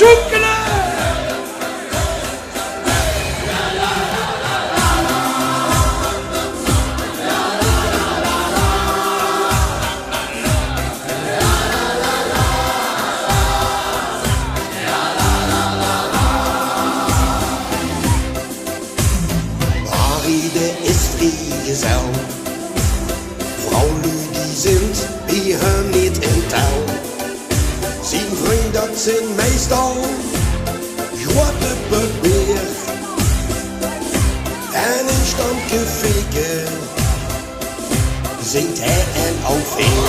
zoekelen. Maride ist vrijgezel. Vrouwen die sind hier niet in touw. Zijn vriend dat zijn meestal grote beweer. En in stamcafé zingt hij en ook veel.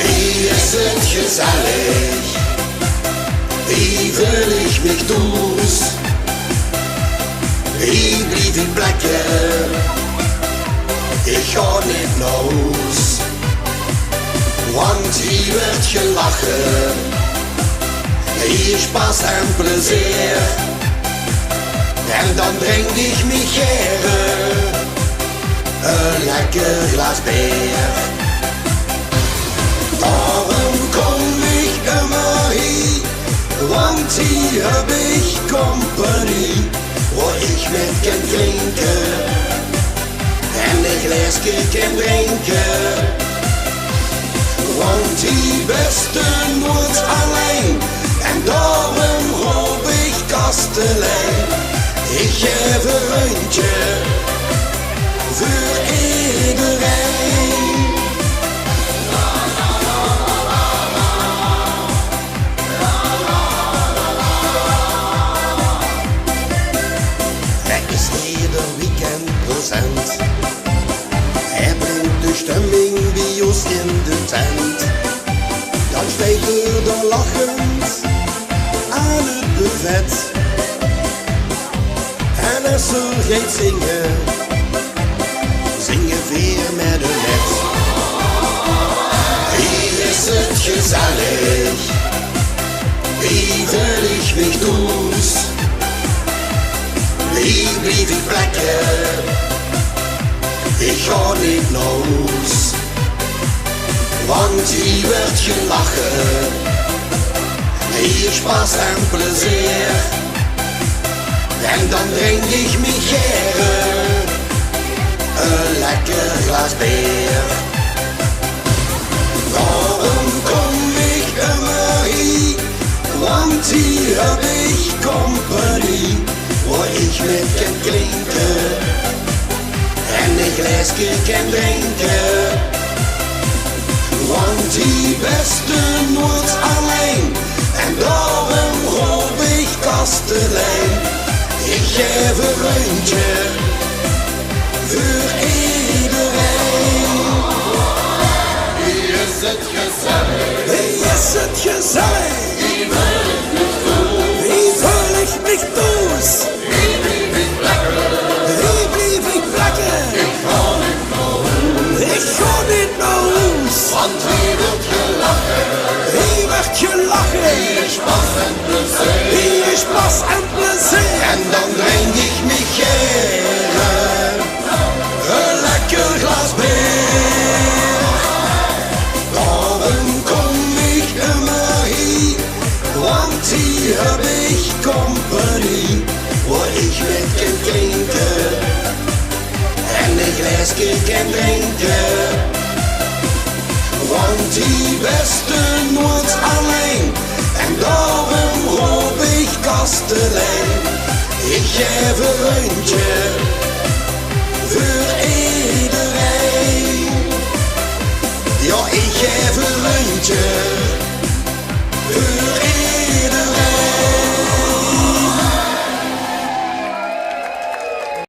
Hier is het gezellig, hier wil ik mich dus. Hier blijf ik plekken, ik ga niet los. Want hier werd gelachen, hier spaß en plezier. En dan drink ik me gerne een lekker glas bier. Daarom kom ik immer hier, want hier heb ik compagnie. Waar ik met kan drinken en een glaasje kan drinken. Want die beste nooit alleen en daarom roep ik kastelein. Ik geef een rondje voor iedereen. Het is ieder weekend procent. Hij brengt de stemming bij ons in de tent. Dan steekt er lachend aan het buffet. En als er gaat zingen, zingen weer met een net. Hier is het gezellig, hier wil ik mich dus. Hier blijf ik plekken, ik ga niet los. Want hier werd gelachen, hier spaß en plezier. En dan drink ik me gerne een lekker glas bier. Daarom kom ik immer hier, want hier heb ik compagnie. Waar ik met kan klinken en een glaasje kan drinken. Want die beste nooit alleen en daarom roep ik kastelein. Ik geef een rondje voor iedereen. Hier is het gezellig, Hier is het gezellig, hier wil ik mich dus. hier wil ik mich dus. Hier blijf ik plekken, Hier blijf ik plekken, ik ga niet naar huis. ik ga niet naar huis. Want hier wordt gelachen, Hier werd gelachen, hier is spaß en plezier. hier is spaß en plezier. En dan drink ik me gerne Een lekker glas bier. Daarom kom ik immer hier, Want hier heb ik compagnie. waar ik met kan drinken En een glaasje kan drinken. Want die beste nooit alleen en daarom roep ik kastelein. Ik geef een rondje voor iedereen. Ja, ik geef een rondje